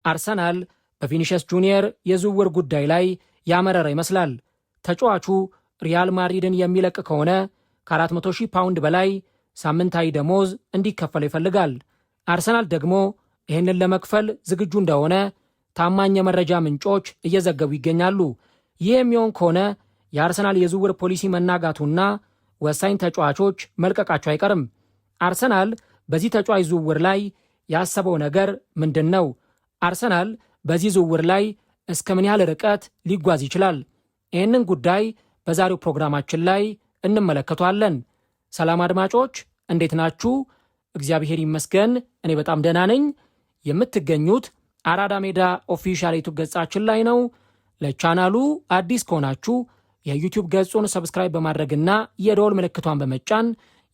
አርሰናል በቪኒሺየስ ጁኒየር የዝውውር ጉዳይ ላይ ያመረረ ይመስላል። ተጫዋቹ ሪያል ማድሪድን የሚለቅ ከሆነ ከ400,000 ፓውንድ በላይ ሳምንታዊ ደሞዝ እንዲከፈለው ይፈልጋል። አርሰናል ደግሞ ይህንን ለመክፈል ዝግጁ እንደሆነ ታማኝ የመረጃ ምንጮች እየዘገቡ ይገኛሉ። ይህ የሚሆን ከሆነ የአርሰናል የዝውውር ፖሊሲ መናጋቱና ወሳኝ ተጫዋቾች መልቀቃቸው አይቀርም። አርሰናል በዚህ ተጫዋች ዝውውር ላይ ያሰበው ነገር ምንድን ነው? አርሰናል በዚህ ዝውውር ላይ እስከ ምን ያህል ርቀት ሊጓዝ ይችላል? ይህንን ጉዳይ በዛሬው ፕሮግራማችን ላይ እንመለከቷለን። ሰላም አድማጮች፣ እንዴት ናችሁ? እግዚአብሔር ይመስገን እኔ በጣም ደህና ነኝ። የምትገኙት አራዳ ሜዳ ኦፊሻል ዩቱብ ገጻችን ላይ ነው። ለቻናሉ አዲስ ከሆናችሁ የዩቲዩብ ገጹን ሰብስክራይብ በማድረግና የደወል ምልክቷን በመጫን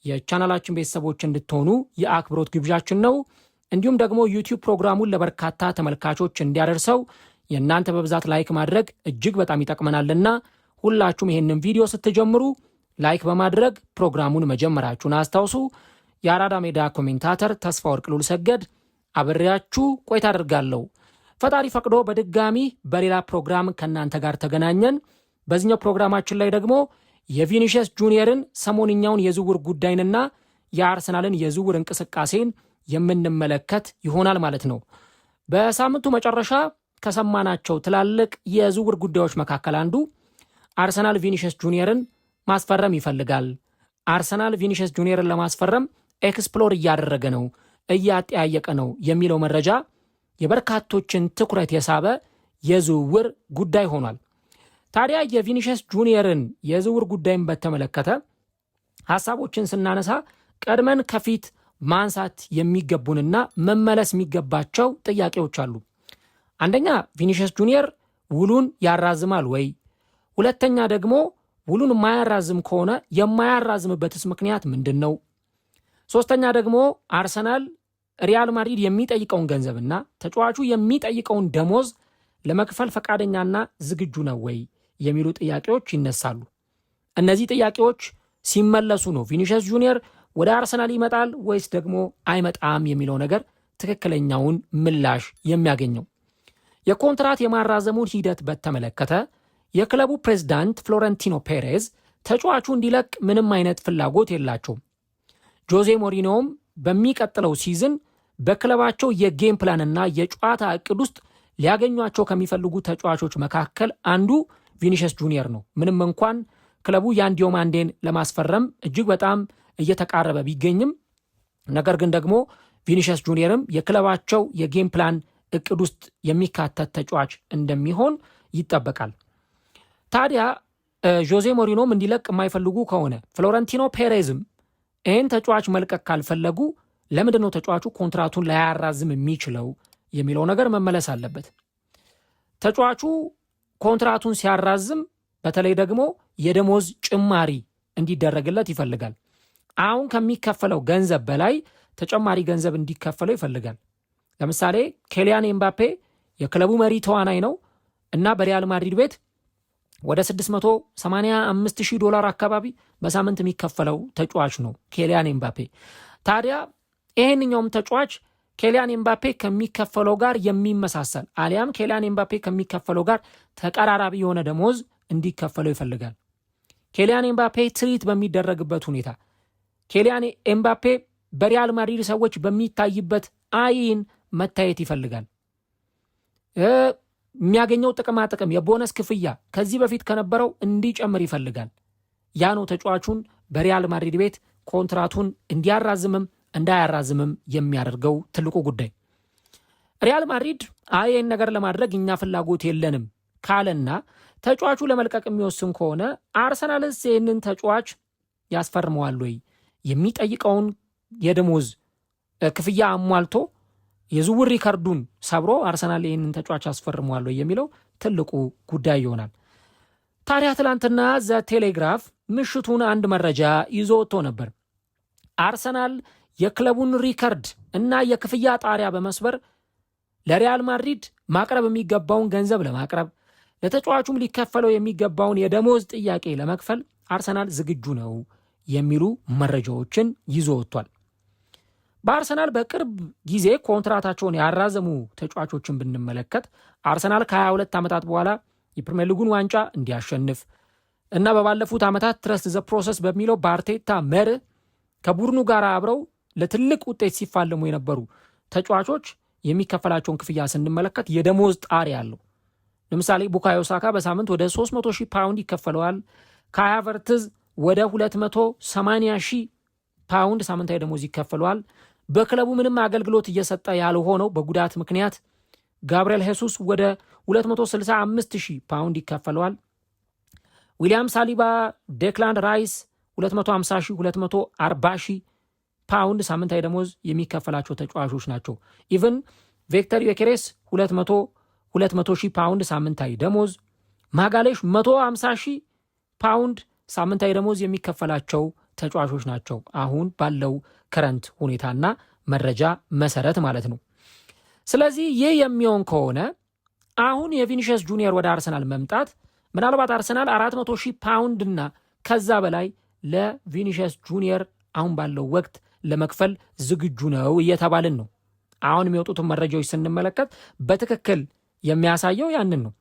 የቻናላችን ቤተሰቦች እንድትሆኑ የአክብሮት ግብዣችን ነው። እንዲሁም ደግሞ ዩቲዩብ ፕሮግራሙን ለበርካታ ተመልካቾች እንዲያደርሰው የእናንተ በብዛት ላይክ ማድረግ እጅግ በጣም ይጠቅመናልና ሁላችሁም ይህንን ቪዲዮ ስትጀምሩ ላይክ በማድረግ ፕሮግራሙን መጀመራችሁን አስታውሱ። የአራዳ ሜዳ ኮሜንታተር ተስፋ ወርቅ ሉል ሰገድ አብሬያችሁ ቆይታ አደርጋለሁ። ፈጣሪ ፈቅዶ በድጋሚ በሌላ ፕሮግራም ከእናንተ ጋር ተገናኘን። በዚህኛው ፕሮግራማችን ላይ ደግሞ የቪኒሺየስ ጁኒየርን ሰሞንኛውን የዝውውር ጉዳይንና የአርሰናልን የዝውውር እንቅስቃሴን የምንመለከት ይሆናል ማለት ነው። በሳምንቱ መጨረሻ ከሰማናቸው ትላልቅ የዝውውር ጉዳዮች መካከል አንዱ አርሰናል ቪኒሺየስ ጁኒየርን ማስፈረም ይፈልጋል። አርሰናል ቪኒሺየስ ጁኒየርን ለማስፈረም ኤክስፕሎር እያደረገ ነው፣ እያጠያየቀ ነው የሚለው መረጃ የበርካቶችን ትኩረት የሳበ የዝውውር ጉዳይ ሆኗል። ታዲያ የቪኒሺየስ ጁኒየርን የዝውውር ጉዳይን በተመለከተ ሐሳቦችን ስናነሳ ቀድመን ከፊት ማንሳት የሚገቡንና መመለስ የሚገባቸው ጥያቄዎች አሉ። አንደኛ ቪኒሺየስ ጁኒየር ውሉን ያራዝማል ወይ? ሁለተኛ ደግሞ ውሉን የማያራዝም ከሆነ የማያራዝምበትስ ምክንያት ምንድን ነው? ሶስተኛ ደግሞ አርሰናል ሪያል ማድሪድ የሚጠይቀውን ገንዘብና ተጫዋቹ የሚጠይቀውን ደሞዝ ለመክፈል ፈቃደኛና ዝግጁ ነው ወይ የሚሉ ጥያቄዎች ይነሳሉ። እነዚህ ጥያቄዎች ሲመለሱ ነው ቪኒሺየስ ጁኒየር ወደ አርሰናል ይመጣል ወይስ ደግሞ አይመጣም የሚለው ነገር ትክክለኛውን ምላሽ የሚያገኘው። የኮንትራት የማራዘሙን ሂደት በተመለከተ የክለቡ ፕሬዝዳንት ፍሎረንቲኖ ፔሬዝ ተጫዋቹ እንዲለቅ ምንም አይነት ፍላጎት የላቸውም። ጆዜ ሞሪኖም በሚቀጥለው ሲዝን በክለባቸው የጌም ፕላንና የጨዋታ እቅድ ውስጥ ሊያገኟቸው ከሚፈልጉ ተጫዋቾች መካከል አንዱ ቪኒሺየስ ጁኒየር ነው። ምንም እንኳን ክለቡ ያን ዲዮማንዴን ለማስፈረም እጅግ በጣም እየተቃረበ ቢገኝም፣ ነገር ግን ደግሞ ቪኒሺየስ ጁኒየርም የክለባቸው የጌም ፕላን እቅድ ውስጥ የሚካተት ተጫዋች እንደሚሆን ይጠበቃል። ታዲያ ጆዜ ሞሪኖም እንዲለቅ የማይፈልጉ ከሆነ ፍሎረንቲኖ ፔሬዝም ይህን ተጫዋች መልቀቅ ካልፈለጉ ለምንድን ነው ተጫዋቹ ኮንትራቱን ላያራዝም የሚችለው የሚለው ነገር መመለስ አለበት። ተጫዋቹ ኮንትራቱን ሲያራዝም በተለይ ደግሞ የደሞዝ ጭማሪ እንዲደረግለት ይፈልጋል። አሁን ከሚከፈለው ገንዘብ በላይ ተጨማሪ ገንዘብ እንዲከፈለው ይፈልጋል። ለምሳሌ ኬሊያን ኤምባፔ የክለቡ መሪ ተዋናይ ነው እና በሪያል ማድሪድ ቤት ወደ $685,000 አካባቢ በሳምንት የሚከፈለው ተጫዋች ነው ኬሊያን ኤምባፔ። ታዲያ ይሄንኛውም ተጫዋች ኬሊያን ኤምባፔ ከሚከፈለው ጋር የሚመሳሰል አሊያም ኬሊያን ኤምባፔ ከሚከፈለው ጋር ተቀራራቢ የሆነ ደሞዝ እንዲከፈለው ይፈልጋል። ኬሊያን ኤምባፔ ትሪት በሚደረግበት ሁኔታ፣ ኬሊያን ኤምባፔ በሪያል ማድሪድ ሰዎች በሚታይበት አይን መታየት ይፈልጋል። የሚያገኘው ጥቅማ ጥቅም፣ የቦነስ ክፍያ ከዚህ በፊት ከነበረው እንዲጨምር ይፈልጋል። ያ ነው ተጫዋቹን በሪያል ማድሪድ ቤት ኮንትራቱን እንዲያራዝምም እንዳያራዝምም የሚያደርገው ትልቁ ጉዳይ። ሪያል ማድሪድ ይህን ነገር ለማድረግ እኛ ፍላጎት የለንም ካለና ተጫዋቹ ለመልቀቅ የሚወስን ከሆነ አርሰናልስ ይህንን ተጫዋች ያስፈርመዋል ወይ? የሚጠይቀውን የደሞዝ ክፍያ አሟልቶ የዝውውር ሪከርዱን ሰብሮ አርሰናል ይህንን ተጫዋች ያስፈርመዋል ወይ የሚለው ትልቁ ጉዳይ ይሆናል። ታዲያ ትላንትና ዘ ቴሌግራፍ ምሽቱን አንድ መረጃ ይዞ ወጥቶ ነበር። አርሰናል የክለቡን ሪከርድ እና የክፍያ ጣሪያ በመስበር ለሪያል ማድሪድ ማቅረብ የሚገባውን ገንዘብ ለማቅረብ ለተጫዋቹም ሊከፈለው የሚገባውን የደሞዝ ጥያቄ ለመክፈል አርሰናል ዝግጁ ነው የሚሉ መረጃዎችን ይዞ ወጥቷል። በአርሰናል በቅርብ ጊዜ ኮንትራታቸውን ያራዘሙ ተጫዋቾችን ብንመለከት አርሰናል ከ22 ዓመታት በኋላ የፕሪሚየር ሊጉን ዋንጫ እንዲያሸንፍ እና በባለፉት ዓመታት ትረስት ዘ ፕሮሰስ በሚለው በአርቴታ መርህ ከቡድኑ ጋር አብረው ለትልቅ ውጤት ሲፋለሙ የነበሩ ተጫዋቾች የሚከፈላቸውን ክፍያ ስንመለከት የደሞዝ ጣሪያ አለው። ለምሳሌ ቡካዮ ሳካ በሳምንት ወደ 300,000 ፓውንድ ይከፈለዋል። ካይ ሃቨርትዝ ወደ 280,000 ፓውንድ ሳምንታዊ ደሞዝ ይከፈለዋል። በክለቡ ምንም አገልግሎት እየሰጠ ያልሆነው በጉዳት ምክንያት ጋብርኤል ሄሱስ ወደ 265,000 ፓውንድ ይከፈለዋል። ዊሊያም ሳሊባ፣ ዴክላን ራይስ 250,000 240,000 ፓውንድ ሳምንታዊ ደሞዝ የሚከፈላቸው ተጫዋቾች ናቸው። ኢቭን ቪክተር ዮኬሬስ 200,000 ፓውንድ ሳምንታዊ ደሞዝ፣ ማጋሌሽ 150,000 ፓውንድ ሳምንታዊ ደሞዝ የሚከፈላቸው ተጫዋቾች ናቸው። አሁን ባለው ከረንት ሁኔታና መረጃ መሰረት ማለት ነው። ስለዚህ ይህ የሚሆን ከሆነ አሁን የቪኒሺየስ ጁኒየር ወደ አርሰናል መምጣት ምናልባት አርሰናል 400,000 ፓውንድ እና ከዛ በላይ ለቪኒሺየስ ጁኒየር አሁን ባለው ወቅት ለመክፈል ዝግጁ ነው እየተባልን ነው። አሁን የሚወጡትን መረጃዎች ስንመለከት በትክክል የሚያሳየው ያንን ነው።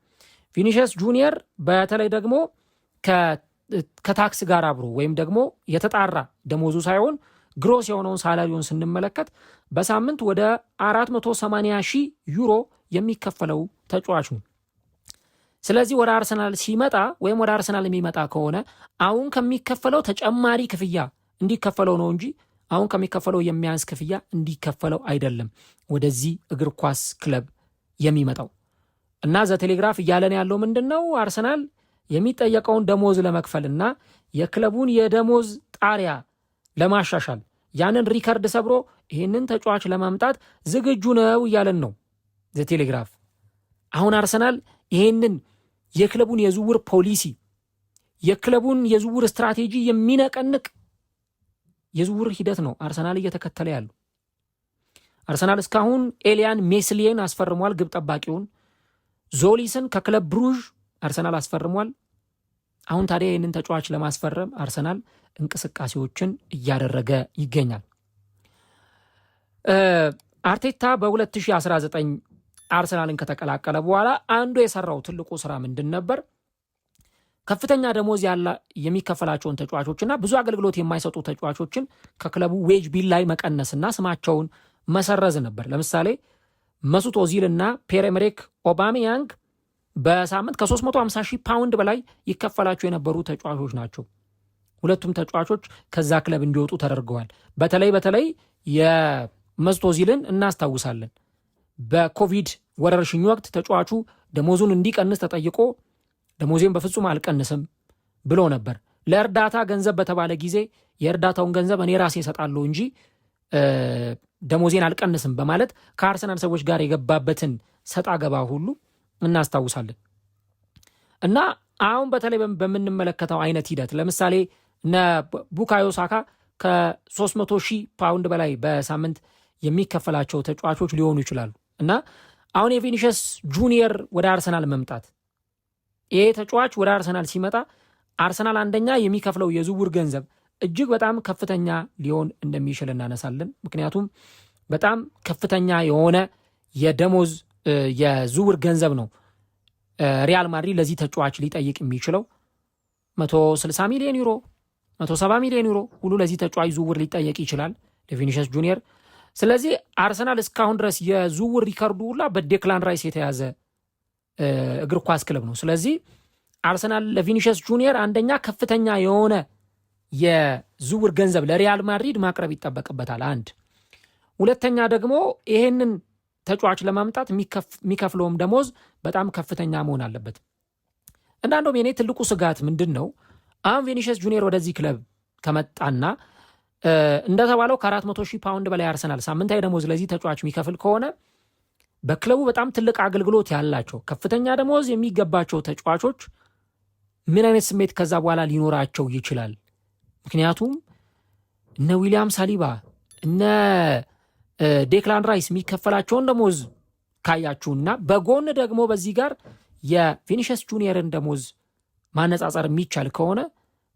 ቪኒሺየስ ጁኒየር በተለይ ደግሞ ከታክስ ጋር አብሮ ወይም ደግሞ የተጣራ ደሞዙ ሳይሆን ግሮስ የሆነውን ሳላሪውን ስንመለከት በሳምንት ወደ 480,000 ዩሮ የሚከፈለው ተጫዋች ነው። ስለዚህ ወደ አርሰናል ሲመጣ ወይም ወደ አርሰናል የሚመጣ ከሆነ አሁን ከሚከፈለው ተጨማሪ ክፍያ እንዲከፈለው ነው እንጂ አሁን ከሚከፈለው የሚያንስ ክፍያ እንዲከፈለው አይደለም ወደዚህ እግር ኳስ ክለብ የሚመጣው። እና ዘቴሌግራፍ እያለን ያለው ምንድን ነው? አርሰናል የሚጠየቀውን ደሞዝ ለመክፈልና የክለቡን የደሞዝ ጣሪያ ለማሻሻል ያንን ሪከርድ ሰብሮ ይህንን ተጫዋች ለማምጣት ዝግጁ ነው እያለን ነው ዘቴሌግራፍ። አሁን አርሰናል ይህንን የክለቡን የዝውውር ፖሊሲ የክለቡን የዝውውር ስትራቴጂ የሚነቀንቅ የዝውውር ሂደት ነው አርሰናል እየተከተለ ያለው። አርሰናል እስካሁን ኤሊያን ሜስሊየን አስፈርሟል፣ ግብ ጠባቂውን ዞሊስን ከክለብ ብሩዥ አርሰናል አስፈርሟል። አሁን ታዲያ ይህንን ተጫዋች ለማስፈረም አርሰናል እንቅስቃሴዎችን እያደረገ ይገኛል። አርቴታ በ2019 አርሰናልን ከተቀላቀለ በኋላ አንዱ የሰራው ትልቁ ስራ ምንድን ነበር? ከፍተኛ ደሞዝ የሚከፈላቸውን ተጫዋቾችና ብዙ አገልግሎት የማይሰጡ ተጫዋቾችን ከክለቡ ዌጅ ቢል ላይ መቀነስና ስማቸውን መሰረዝ ነበር። ለምሳሌ መሱት ኦዚል እና ፒየር-ኤመሪክ ኦባሜያንግ በሳምንት ከ350,000 ፓውንድ በላይ ይከፈላቸው የነበሩ ተጫዋቾች ናቸው። ሁለቱም ተጫዋቾች ከዛ ክለብ እንዲወጡ ተደርገዋል። በተለይ የመሱት ኦዚልን እናስታውሳለን። በኮቪድ ወረርሽኝ ወቅት ተጫዋቹ ደሞዙን እንዲቀንስ ተጠይቆ ደሞዜን በፍጹም አልቀንስም ብሎ ነበር። ለእርዳታ ገንዘብ በተባለ ጊዜ የእርዳታውን ገንዘብ እኔ ራሴ እሰጣለሁ እንጂ ደሞዜን አልቀንስም በማለት ከአርሰናል ሰዎች ጋር የገባበትን ሰጣ ገባ ሁሉ እናስታውሳለን። እና አሁን በተለይ በምንመለከተው አይነት ሂደት ለምሳሌ እነ ቡካዮ ሳካ ከ300,000 ፓውንድ በላይ በሳምንት የሚከፈላቸው ተጫዋቾች ሊሆኑ ይችላሉ። እና አሁን የቪኒሺየስ ጁኒየር ወደ አርሰናል መምጣት ይሄ ተጫዋች ወደ አርሰናል ሲመጣ አርሰናል አንደኛ የሚከፍለው የዝውውር ገንዘብ እጅግ በጣም ከፍተኛ ሊሆን እንደሚችል እናነሳለን። ምክንያቱም በጣም ከፍተኛ የሆነ የደሞዝ የዝውውር ገንዘብ ነው ሪያል ማድሪድ ለዚህ ተጫዋች ሊጠይቅ የሚችለው 160 ሚሊዮን ዩሮ 170 ሚሊዮን ዩሮ ሁሉ ለዚህ ተጫዋች ዝውውር ሊጠየቅ ይችላል ለቪኒሺየስ ጁኒየር። ስለዚህ አርሰናል እስካሁን ድረስ የዝውውር ሪከርዱ ሁላ በዴክላን ራይስ የተያዘ እግር ኳስ ክለብ ነው። ስለዚህ አርሰናል ለቪኒሺየስ ጁኒየር አንደኛ ከፍተኛ የሆነ የዝውውር ገንዘብ ለሪያል ማድሪድ ማቅረብ ይጠበቅበታል። አንድ ሁለተኛ ደግሞ ይሄንን ተጫዋች ለማምጣት የሚከፍለውም ደሞዝ በጣም ከፍተኛ መሆን አለበት። እንዳንዶም የኔ ትልቁ ስጋት ምንድን ነው? አሁን ቪኒሺየስ ጁኒየር ወደዚህ ክለብ ከመጣና እንደተባለው ከ400,000 ፓውንድ በላይ አርሰናል ሳምንታዊ ደሞዝ ለዚህ ተጫዋች የሚከፍል ከሆነ በክለቡ በጣም ትልቅ አገልግሎት ያላቸው ከፍተኛ ደሞዝ የሚገባቸው ተጫዋቾች ምን አይነት ስሜት ከዛ በኋላ ሊኖራቸው ይችላል? ምክንያቱም እነ ዊሊያም ሳሊባ እነ ዴክላን ራይስ የሚከፈላቸውን ደሞዝ ካያችሁና በጎን ደግሞ በዚህ ጋር የቪኒሺየስ ጁኒየርን ደሞዝ ማነጻጸር የሚቻል ከሆነ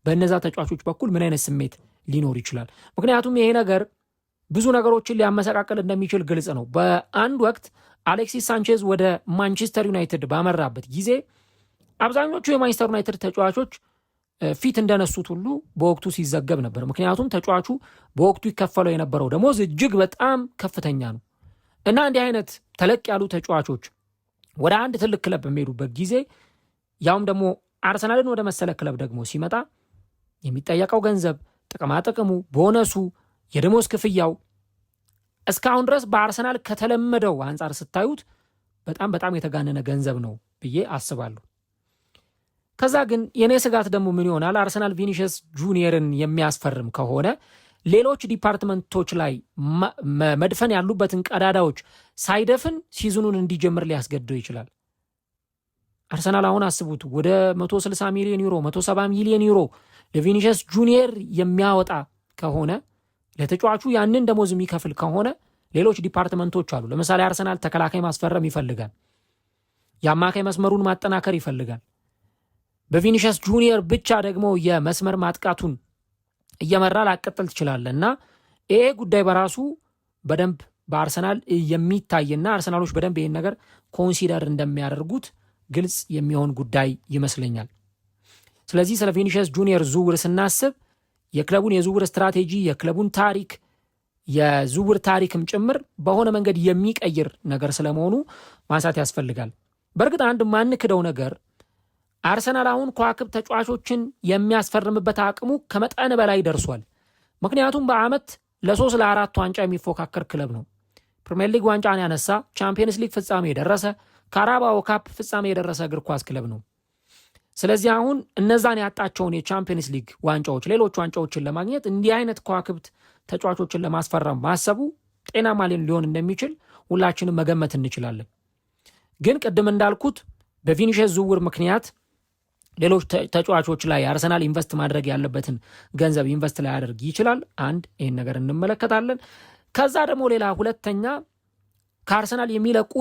በእነዛ ተጫዋቾች በኩል ምን አይነት ስሜት ሊኖር ይችላል? ምክንያቱም ይሄ ነገር ብዙ ነገሮችን ሊያመሰቃቅል እንደሚችል ግልጽ ነው። በአንድ ወቅት አሌክሲስ ሳንቼዝ ወደ ማንቸስተር ዩናይትድ ባመራበት ጊዜ አብዛኞቹ የማንቸስተር ዩናይትድ ተጫዋቾች ፊት እንደነሱት ሁሉ በወቅቱ ሲዘገብ ነበር። ምክንያቱም ተጫዋቹ በወቅቱ ይከፈለው የነበረው ደሞዝ እጅግ በጣም ከፍተኛ ነው እና እንዲህ አይነት ተለቅ ያሉ ተጫዋቾች ወደ አንድ ትልቅ ክለብ በሚሄዱበት ጊዜ ያውም ደግሞ አርሰናልን ወደ መሰለ ክለብ ደግሞ ሲመጣ የሚጠየቀው ገንዘብ፣ ጥቅማጥቅሙ፣ ቦነሱ፣ የደሞዝ ክፍያው እስካሁን ድረስ በአርሰናል ከተለመደው አንጻር ስታዩት በጣም የተጋነነ ገንዘብ ነው ብዬ አስባለሁ። ከዛ ግን የኔ ስጋት ደግሞ ምን ይሆናል? አርሰናል ቪኒሽስ ጁኒየርን የሚያስፈርም ከሆነ ሌሎች ዲፓርትመንቶች ላይ መድፈን ያሉበትን ቀዳዳዎች ሳይደፍን ሲዝኑን እንዲጀምር ሊያስገድደው ይችላል። አርሰናል አሁን አስቡት ወደ 160 ሚሊዮን ዩሮ 170 ሚሊዮን ዩሮ ለቪኒሽስ ጁኒየር የሚያወጣ ከሆነ ለተጫዋቹ ያንን ደሞዝ የሚከፍል ከሆነ ሌሎች ዲፓርትመንቶች አሉ። ለምሳሌ አርሰናል ተከላካይ ማስፈረም ይፈልጋል። የአማካይ መስመሩን ማጠናከር ይፈልጋል። በቪኒሽስ ጁኒየር ብቻ ደግሞ የመስመር ማጥቃቱን እየመራ ላቀጥል ትችላለህ እና ይሄ ጉዳይ በራሱ በደንብ በአርሰናል የሚታይና አርሰናሎች በደንብ ይህን ነገር ኮንሲደር እንደሚያደርጉት ግልጽ የሚሆን ጉዳይ ይመስለኛል። ስለዚህ ስለ ቪኒሽስ ጁኒየር ዝውውር ስናስብ የክለቡን የዝውውር ስትራቴጂ፣ የክለቡን ታሪክ፣ የዝውውር ታሪክም ጭምር በሆነ መንገድ የሚቀይር ነገር ስለመሆኑ ማንሳት ያስፈልጋል። በእርግጥ አንድ ማንክደው ነገር አርሰናል አሁን ከዋክብት ተጫዋቾችን የሚያስፈርምበት አቅሙ ከመጠን በላይ ደርሷል። ምክንያቱም በአመት ለ3 ለ4 ዋንጫ የሚፎካከር ክለብ ነው። ፕሪሚየር ሊግ ዋንጫን ያነሳ፣ ቻምፒየንስ ሊግ ፍጻሜ የደረሰ፣ ካራባኦ ካፕ ፍጻሜ የደረሰ እግር ኳስ ክለብ ነው። ስለዚህ አሁን እነዛን ያጣቸውን የቻምፒየንስ ሊግ ዋንጫዎች፣ ሌሎች ዋንጫዎችን ለማግኘት እንዲህ አይነት ከዋክብት ተጫዋቾችን ለማስፈረም ማሰቡ ጤናማ ሊሆን እንደሚችል ሁላችንም መገመት እንችላለን። ግን ቅድም እንዳልኩት በቪኒሽስ ዝውውር ምክንያት ሌሎች ተጫዋቾች ላይ አርሰናል ኢንቨስት ማድረግ ያለበትን ገንዘብ ኢንቨስት ላይ ያደርግ ይችላል። አንድ ይህን ነገር እንመለከታለን። ከዛ ደግሞ ሌላ ሁለተኛ ከአርሰናል የሚለቁ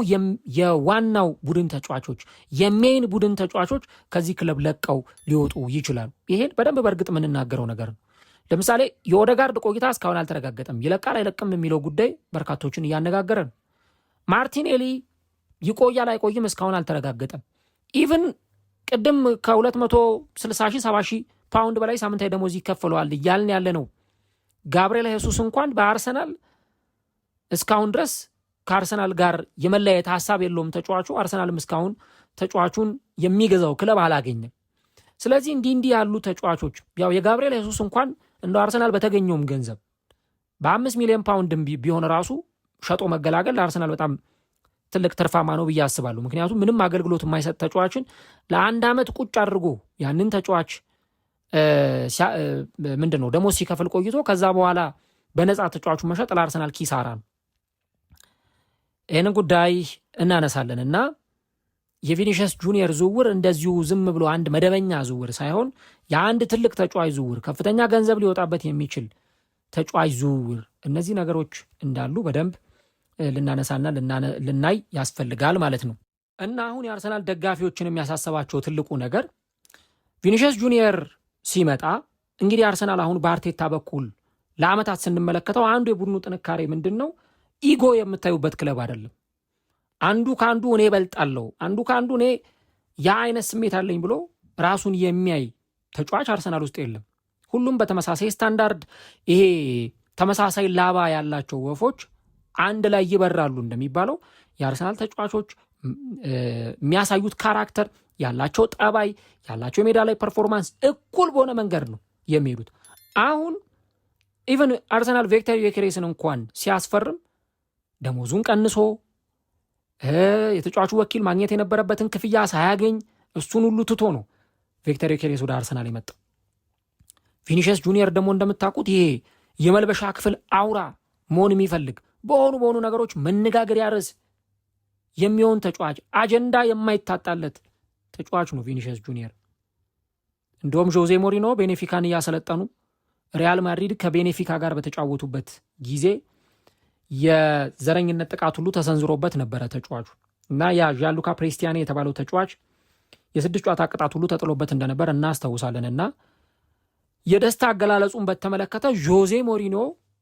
የዋናው ቡድን ተጫዋቾች የሜይን ቡድን ተጫዋቾች ከዚህ ክለብ ለቀው ሊወጡ ይችላሉ። ይሄን በደንብ በእርግጥ የምንናገረው ነገር ነው። ለምሳሌ የኦደጋርድ ቆይታ እስካሁን አልተረጋገጠም። ይለቃል አይለቅም የሚለው ጉዳይ በርካቶችን እያነጋገረ ነው። ማርቲኔሊ ይቆያል አይቆይም እስካሁን አልተረጋገጠም። ኢቭን ቅድም ከ260,000 70,000 ፓውንድ በላይ ሳምንታዊ ደሞዝ ይከፈለዋል እያልን ያለ ነው። ጋብርኤል ሄሱስ እንኳን በአርሰናል እስካሁን ድረስ ከአርሰናል ጋር የመለያየት ሀሳብ የለውም ተጫዋቹ። አርሰናልም እስካሁን ተጫዋቹን የሚገዛው ክለብ አላገኘም። ስለዚህ እንዲህ ያሉ ተጫዋቾች ያው የጋብርኤል ሄሱስ እንኳን እንደ አርሰናል በተገኘውም ገንዘብ በ5 ሚሊዮን ፓውንድ ቢሆን ራሱ ሸጦ መገላገል ለአርሰናል በጣም ትልቅ ትርፋማ ነው ብዬ አስባለሁ። ምክንያቱም ምንም አገልግሎት የማይሰጥ ተጫዋችን ለአንድ ዓመት ቁጭ አድርጎ ያንን ተጫዋች ምንድነው ደሞዝ ሲከፍል ቆይቶ ከዛ በኋላ በነፃ ተጫዋቹ መሸጥ ለአርሰናል ኪሳራ ነው። ይህንን ጉዳይ እናነሳለን እና የቪኒሽስ ጁኒየር ዝውውር እንደዚሁ ዝም ብሎ አንድ መደበኛ ዝውውር ሳይሆን የአንድ ትልቅ ተጫዋች ዝውውር፣ ከፍተኛ ገንዘብ ሊወጣበት የሚችል ተጫዋች ዝውውር፣ እነዚህ ነገሮች እንዳሉ በደንብ ልናነሳና ልናይ ያስፈልጋል ማለት ነው። እና አሁን የአርሰናል ደጋፊዎችን የሚያሳሰባቸው ትልቁ ነገር ቪኒሽስ ጁኒየር ሲመጣ እንግዲህ አርሰናል አሁን በአርቴታ በኩል ለዓመታት ስንመለከተው አንዱ የቡድኑ ጥንካሬ ምንድን ነው? ኢጎ የምታዩበት ክለብ አይደለም። አንዱ ከአንዱ እኔ እበልጣለሁ፣ አንዱ ከአንዱ እኔ ያ አይነት ስሜት አለኝ ብሎ ራሱን የሚያይ ተጫዋች አርሰናል ውስጥ የለም። ሁሉም በተመሳሳይ ስታንዳርድ፣ ይሄ ተመሳሳይ ላባ ያላቸው ወፎች አንድ ላይ ይበራሉ እንደሚባለው የአርሰናል ተጫዋቾች የሚያሳዩት ካራክተር፣ ያላቸው ጠባይ፣ ያላቸው የሜዳ ላይ ፐርፎርማንስ እኩል በሆነ መንገድ ነው የሚሄዱት። አሁን ኢቨን አርሰናል ቪክተር ዮኬሬስን እንኳን ሲያስፈርም ደሞዙን ቀንሶ የተጫዋቹ ወኪል ማግኘት የነበረበትን ክፍያ ሳያገኝ እሱን ሁሉ ትቶ ነው ቪክተር ዮኬሬስ ወደ አርሰናል የመጣው። ቪኒሽስ ጁኒየር ደግሞ እንደምታውቁት ይሄ የመልበሻ ክፍል አውራ መሆን የሚፈልግ በሆኑ ነገሮች መነጋገሪያ ርዕስ የሚሆን ተጫዋች፣ አጀንዳ የማይታጣለት ተጫዋች ነው ቪኒሽስ ጁኒየር። እንደውም ጆዜ ሞሪኖ ቤኔፊካን እያሰለጠኑ ሪያል ማድሪድ ከቤኔፊካ ጋር በተጫወቱበት ጊዜ የዘረኝነት ጥቃት ሁሉ ተሰንዝሮበት ነበረ ተጫዋቹ እና ያ ዣንሉካ ፕሬስቲያኒ የተባለው ተጫዋች የ6 ጨዋታ ቅጣት ሁሉ ተጥሎበት እንደነበር እናስታውሳለን። እና የደስታ አገላለጹን በተመለከተ ጆዜ ሞሪኖ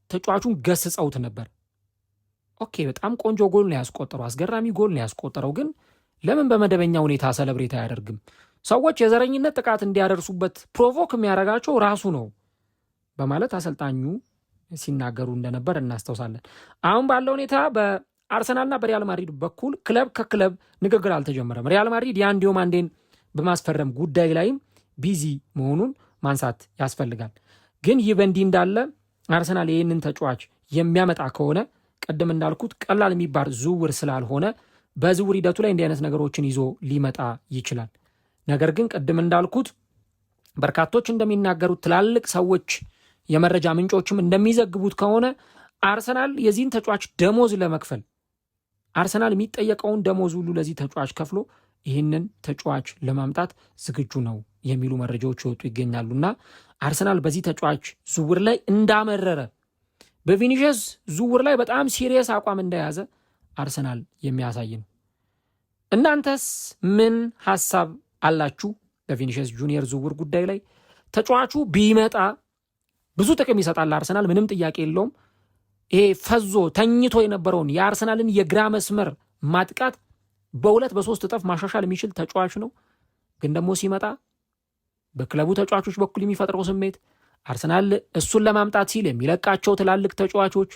ተጫዋቹን ገስጸውት ነበር። ኦኬ በጣም ቆንጆ ጎል ነው ያስቆጠረው፣ አስገራሚ ጎል ነው ያስቆጠረው፣ ግን ለምን በመደበኛ ሁኔታ ሰለብሬት አያደርግም? ሰዎች የዘረኝነት ጥቃት እንዲያደርሱበት ፕሮቮክ የሚያደርጋቸው ራሱ ነው በማለት አሰልጣኙ ሲናገሩ እንደነበር እናስታውሳለን። አሁን ባለው ሁኔታ በአርሰናልና በሪያል ማድሪድ በኩል ክለብ ከክለብ ንግግር አልተጀመረም። ሪያል ማድሪድ ያን ዲዮማንዴን በማስፈረም ጉዳይ ላይም ቢዚ መሆኑን ማንሳት ያስፈልጋል። ግን ይህ በእንዲህ እንዳለ አርሰናል ይህንን ተጫዋች የሚያመጣ ከሆነ ቀደም እንዳልኩት ቀላል የሚባል ዝውውር ስላልሆነ በዝውውር ሂደቱ ላይ እንዲህ አይነት ነገሮችን ይዞ ሊመጣ ይችላል። ነገር ግን ቀደም እንዳልኩት በርካቶች እንደሚናገሩት ትላልቅ ሰዎች የመረጃ ምንጮችም እንደሚዘግቡት ከሆነ አርሰናል የዚህን ተጫዋች ደሞዝ ለመክፈል አርሰናል የሚጠየቀውን ደሞዝ ሁሉ ለዚህ ተጫዋች ከፍሎ ይህንን ተጫዋች ለማምጣት ዝግጁ ነው የሚሉ መረጃዎች ይወጡ ይገኛሉና አርሰናል በዚህ ተጫዋች ዝውውር ላይ እንዳመረረ በቪኒሺየስ ዝውውር ላይ በጣም ሲሪየስ አቋም እንደያዘ አርሰናል የሚያሳይ ነው። እናንተስ ምን ሐሳብ አላችሁ በቪኒሺየስ ጁኒየር ዝውውር ጉዳይ ላይ? ተጫዋቹ ቢመጣ ብዙ ጥቅም ይሰጣል አርሰናል፣ ምንም ጥያቄ የለውም። ይሄ ፈዞ ተኝቶ የነበረውን የአርሰናልን የግራ መስመር ማጥቃት በ2-3 እጥፍ ማሻሻል የሚችል ተጫዋች ነው። ግን ደግሞ ሲመጣ በክለቡ ተጫዋቾች በኩል የሚፈጥረው ስሜት አርሰናል እሱን ለማምጣት ሲል የሚለቃቸው ትላልቅ ተጫዋቾች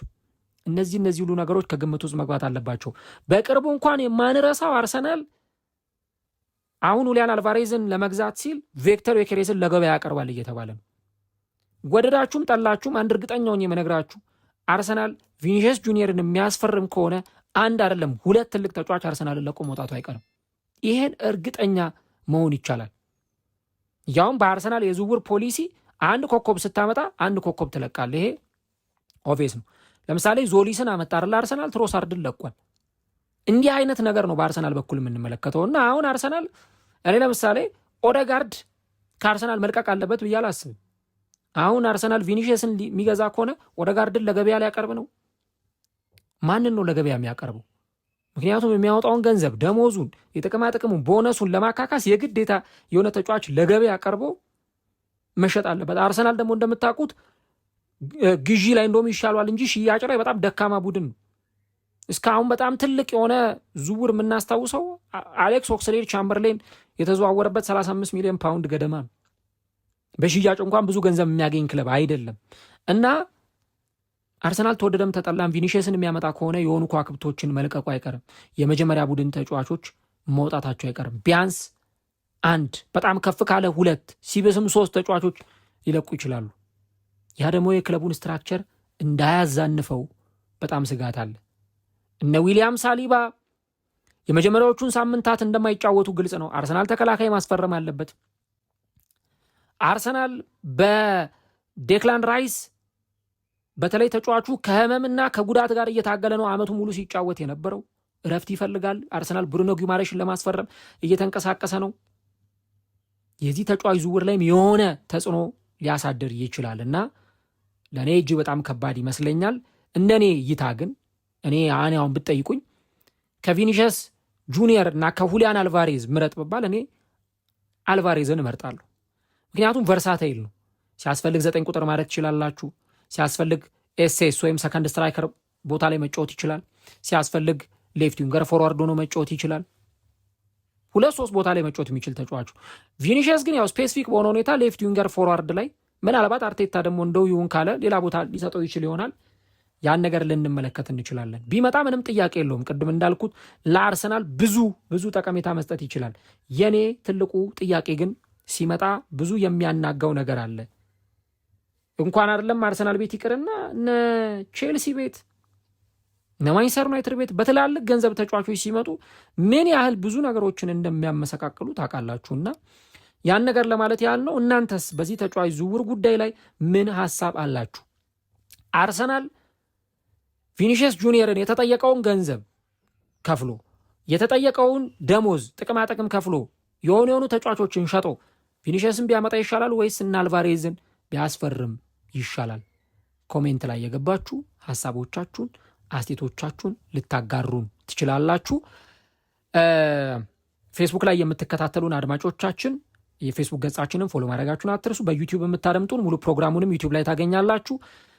እነዚህ ሁሉ ነገሮች ከግምት ውስጥ መግባት አለባቸው። በቅርቡ እንኳን የማንረሳው አርሰናል አሁን ሁሊያን አልቫሬዝን ለመግዛት ሲል ቪክተር ዮኬሬስን ለገበያ ያቀርባል እየተባለ ነው። ወደዳችሁም ጠላችሁም አንድ እርግጠኛውን የምነግራችሁ አርሰናል ቪኒሺየስ ጁኒየርን የሚያስፈርም ከሆነ አንድ አይደለም 2 ትልቅ ተጫዋች አርሰናልን ለቆ መውጣቱ አይቀርም። ይሄን እርግጠኛ መሆን ይቻላል። ያውም በአርሰናል የዝውውር ፖሊሲ አንድ ኮከብ ስታመጣ አንድ ኮከብ ትለቃል። ይሄ ኦቬስ ነው። ለምሳሌ ዞሊስን አመጣርላ አርሰናል ትሮሳርድን ለቋል። እንዲህ አይነት ነገር ነው በአርሰናል በኩል የምንመለከተው እና አሁን አርሰናል እኔ ለምሳሌ ኦዴጋርድ ከአርሰናል መልቀቅ አለበት ብዬ አላስብም። አሁን አርሰናል ቪኒሺየስን የሚገዛ ከሆነ ኦዴጋርድን ለገበያ ሊያቀርብ ነው። ማንን ነው ለገበያ የሚያቀርበው? ምክንያቱም የሚያወጣውን ገንዘብ፣ ደሞዙን፣ የጥቅማ ጥቅሙን፣ ቦነሱን ለማካካስ የግዴታ የሆነ ተጫዋች ለገበያ ቀርቦ መሸጥ አለበት። አርሰናል ደግሞ እንደምታውቁት ግዢ ላይ እንደውም ይሻሏል እንጂ ሽያጭ ላይ በጣም ደካማ ቡድን ነው። እስካሁን በጣም ትልቅ የሆነ ዝውውር የምናስታውሰው አሌክስ ኦክስሌድ-ቻምበርሌን የተዘዋወረበት 35 ሚሊዮን ፓውንድ ገደማ ነው። በሽያጭ እንኳን ብዙ ገንዘብ የሚያገኝ ክለብ አይደለም እና አርሰናል ተወደደም ተጠላም ቪኒሺየስን የሚያመጣ ከሆነ የሆኑ ከዋክብቶችን መልቀቁ አይቀርም። የመጀመሪያ ቡድን ተጫዋቾች መውጣታቸው አይቀርም። ቢያንስ 1 በጣም ከፍ ካለ 2 ሲብስም 3 ተጫዋቾች ሊለቁ ይችላሉ። ያ ደግሞ የክለቡን ስትራክቸር እንዳያዛንፈው በጣም ስጋት አለ። እነ ዊሊያም ሳሊባ የመጀመሪያዎቹን ሳምንታት እንደማይጫወቱ ግልጽ ነው። አርሰናል ተከላካይ ማስፈረም አለበት። አርሰናል በዴክላን ራይስ በተለይ ተጫዋቹ ከህመምና ከጉዳት ጋር እየታገለ ነው አመቱ ሙሉ ሲጫወት የነበረው። እረፍት ይፈልጋል። አርሰናል ብሩኖ ጊማሬሽን ለማስፈረም እየተንቀሳቀሰ ነው። የዚህ ተጫዋች ዝውውር ላይም የሆነ ተጽዕኖ ሊያሳድር ይችላል እና ለእኔ እጅግ በጣም ከባድ ይመስለኛል። እንደኔ እይታ ግን እኔ አሁን ብትጠይቁኝ ከቪኒሺየስ ጁኒየር እና ከሁሊያን አልቫሬዝ ምረጥ ብባል እኔ አልቫሬዝን እመርጣለሁ። ምክንያቱም ቨርሳታይል ነው። ሲያስፈልግ 9 ቁጥር ማድረግ ትችላላችሁ። ሲያስፈልግ ኤስኤስ ወይም ሰከንድ ስትራይከር ቦታ ላይ መጫወት ይችላል። ሲያስፈልግ ሌፍት ዊንገር ፎርዋርድ ሆኖ መጫወት ይችላል። 2-3 ቦታ ላይ መጫወት የሚችል ተጫዋቹ። ቪኒሺየስ ግን ያው ስፔሲፊክ በሆነ ሁኔታ ሌፍት ዊንገር ፎርዋርድ ላይ ምናልባት አርቴታ ደግሞ እንደው ይሁን ካለ ሌላ ቦታ ሊሰጠው ይችል ይሆናል። ያን ነገር ልንመለከት እንችላለን። ቢመጣ ምንም ጥያቄ የለውም። ቅድም እንዳልኩት ለአርሰናል ብዙ ጠቀሜታ መስጠት ይችላል። የኔ ትልቁ ጥያቄ ግን ሲመጣ ብዙ የሚያናጋው ነገር አለ። እንኳን አይደለም አርሰናል ቤት ይቅርና እነ ቼልሲ ቤት እነ ማንቸስተር ዩናይትድ ቤት በትላልቅ ገንዘብ ተጫዋቾች ሲመጡ ምን ያህል ብዙ ነገሮችን እንደሚያመሰቃቅሉ ታውቃላችሁና ያን ነገር ለማለት ያህል ነው። እናንተስ በዚህ ተጫዋች ዝውውር ጉዳይ ላይ ምን ሐሳብ አላችሁ? አርሰናል ቪኒሺየስ ጁኒየርን የተጠየቀውን ገንዘብ ከፍሎ የተጠየቀውን ደሞዝ ጥቅማጥቅም ከፍሎ የሆኑ ተጫዋቾችን ሸጦ ቪኒሺየስን ቢያመጣ ይሻላል ወይስ እና አልቫሬዝን ቢያስፈርም ይሻላል? ኮሜንት ላይ የገባችሁ ሐሳቦቻችሁን አስቴቶቻችሁን ልታጋሩን ትችላላችሁ። ፌስቡክ ላይ የምትከታተሉን አድማጮቻችን የፌስቡክ ገጻችንን ፎሎ ማድረጋችሁን አትርሱ። በዩቲዩብ የምታደምጡን ሙሉ ፕሮግራሙንም ዩቲዩብ ላይ ታገኛላችሁ።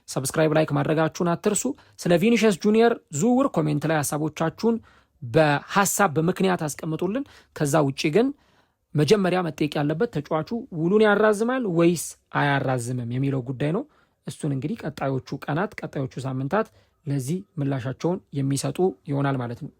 ሰብስክራይብ፣ ላይክ ማድረጋችሁን አትርሱ። ስለ ቪኒሺየስ ጁኒየር ዝውውር ኮሜንት ላይ ሀሳቦቻችሁን በሀሳብ በምክንያት አስቀምጡልን። ከዛ ውጪ ግን መጀመሪያ መጠየቅ ያለበት ተጫዋቹ ውሉን ያራዝማል ወይስ አያራዝምም የሚለው ጉዳይ ነው። እሱን እንግዲህ ቀጣዮቹ ቀናት ቀጣዮቹ ሳምንታት ለዚህ ምላሻቸውን የሚሰጡ ይሆናል ማለት ነው።